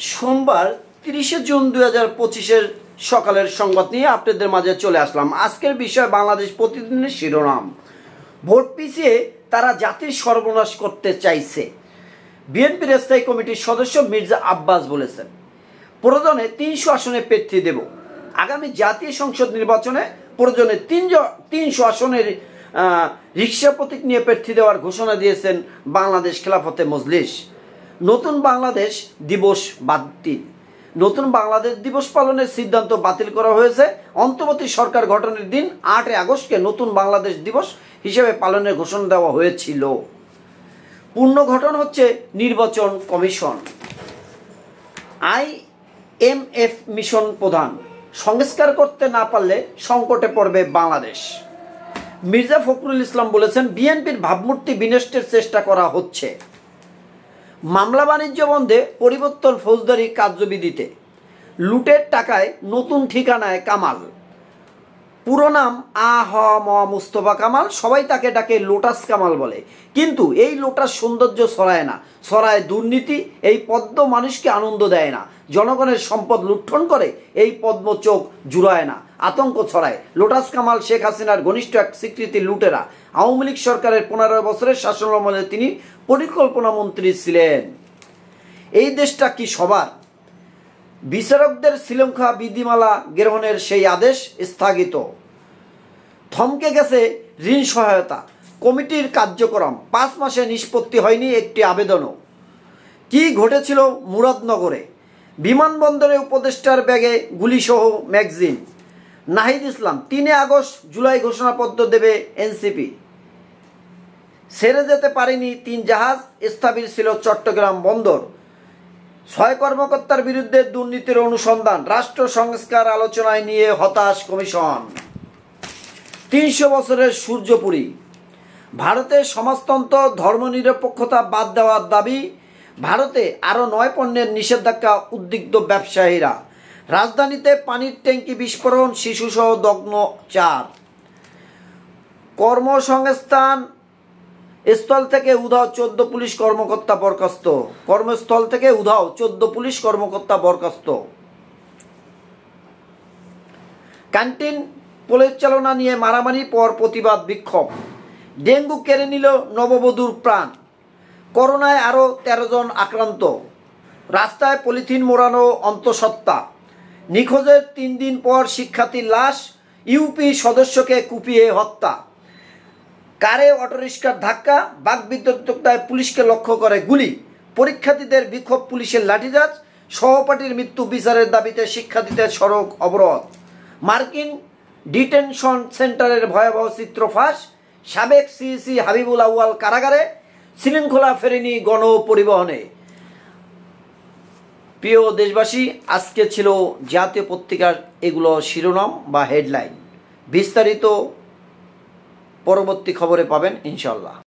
সোমবার 30শে জুন 2025-এর সকালের সংবাদ নিয়ে আপনাদের মাঝে চলে আসলাম। আজকের বিষয় বাংলাদেশ প্রতিদিনের শিরোনাম। ভোট পিছিয়ে তারা জাতির সর্বনাশ করতে চাইছে। বিএনপির স্থায়ী কমিটির সদস্য মির্জা আব্বাস বলেছেন, প্রয়োজনে 300 আসনে প্রার্থী দেব। আগামী জাতীয় সংসদ নির্বাচনে প্রয়োজনে 300 আসনের রিক্সা প্রতীক নিয়ে প্রার্থী দেওয়ার ঘোষণা দিয়েছেন বাংলাদেশ খেলাফতে মজলিস। নতুন বাংলাদেশ দিবস বাতিল। নতুন বাংলাদেশ দিবস পালনের সিদ্ধান্ত বাতিল করা হয়েছে। অন্তর্বর্তী সরকার গঠনের দিন 8 আগস্টকে নতুন বাংলাদেশ দিবস হিসেবে পালনের ঘোষণা দেওয়া হয়েছিল। পুনর্গঠন হচ্ছে নির্বাচন কমিশন। IMF মিশন প্রধান, সংস্কার করতে না পারলে সংকটে পড়বে বাংলাদেশ। মির্জা ফখরুল ইসলাম বলেছেন, বিএনপির ভাবমূর্তি বিনষ্টের চেষ্টা করা হচ্ছে। মামলা বাণিজ্য বন্ধে পরিবর্তন ফৌজদারি কার্যবিধিতে। লুটের টাকায় নতুন ঠিকানায় কামাল। পুরো নাম মুস্তফা কামাল, সবাই তাকে ডাকে লোটাস কামাল বলে। কিন্তু এই লোটাস সৌন্দর্য ছড়ায় না, ছড়ায় দুর্নীতি। এই পদ্ম মানুষকে আনন্দ দেয় না, জনগণের সম্পদ লুণ্ঠন করে। এই পদ্ম চোখ জুড়ায় না, আতঙ্ক ছড়ায়। লোটাস কামাল শেখ হাসিনার ঘনিষ্ঠ এক স্বীকৃতি লুটেরা। আওয়ামী লীগ সরকারের 15 বছরের শাসনামলে তিনি পরিকল্পনা মন্ত্রী ছিলেন। এই দেশটা কি সবার? বিচারকদের শ্রীলঙ্কা বিধিমালা গ্রহণের সেই আদেশ স্থগিত। থমকে গেছে ঋণ সহায়তা কমিটির কার্যক্রম। 5 মাসে নিষ্পত্তি হয়নি একটি আবেদনও। কি ঘটেছিল মুরাদনগরে? বিমানবন্দরে উপদেষ্টার ব্যাগে গুলিসহ ম্যাগজিন। নাহিদ ইসলাম 3 আগস্ট জুলাই ঘোষণাপত্র দেবে এনসিপি। ছেড়ে যেতে পারেনি 3 জাহাজ, স্থবির ছিল চট্টগ্রাম বন্দর। 6 কর্মকর্তার বিরুদ্ধে দুর্নীতির অনুসন্ধান। রাষ্ট্র সংস্কার আলোচনায় নিয়ে হতাশ কমিশন। 300 বছরের সূর্যপুরী। ভারতের সমাজতন্ত্র ধর্মনিরপেক্ষতা বাদ দেওয়ার দাবি। ভারতে আরও 9 পণ্যের নিষেধাজ্ঞা, উদ্বিগ্ন ব্যবসায়ীরা। রাজধানীতে পানির ট্যাঙ্কি বিস্ফোরণ, শিশুসহ দগ্ন 4। কর্মসংস্থান স্থল থেকে উধাও 14 পুলিশ কর্মকর্তা বরখাস্ত। কর্মস্থল থেকে উধাও 14 পুলিশ কর্মকর্তা বরখাস্ত। ক্যান্টিন পরিচালনা নিয়ে মারামারি পর প্রতিবাদ বিক্ষোভ। ডেঙ্গু কেড়ে নিল নববধূর প্রাণ। করোনায় আরও 13 জন আক্রান্ত। রাস্তায় পলিথিন মোড়ানো অন্তঃসত্ত্বা। নিখোঁজের 3 দিন পর শিক্ষার্থীর লাশ। ইউপি সদস্যকে কুপিয়ে হত্যা। কারে অটোরিকশার ধাক্কা, বাকবিতণ্ডায় পুলিশকে লক্ষ্য করে গুলি। পরীক্ষার্থীদের বিক্ষোভ, পুলিশের লাঠিচার্জ। সহপাঠীর মৃত্যু বিচারের দাবিতে শিক্ষার্থীদের সড়ক অবরোধ। মার্কিন ডিটেনশন সেন্টারের ভয়াবহ চিত্র ফাঁস। সাবেক সিইসি হাবিবুল আউয়াল কারাগারে। শৃঙ্খলা ফেরেনি গণপরিবহনে। প্রিয় দেশবাসী, আজকে ছিল জাতীয় পত্রিকার এগুলো শিরোনাম বা হেডলাইন। বিস্তারিত পরবর্তী খবরে পাবেন ইনশাল্লাহ।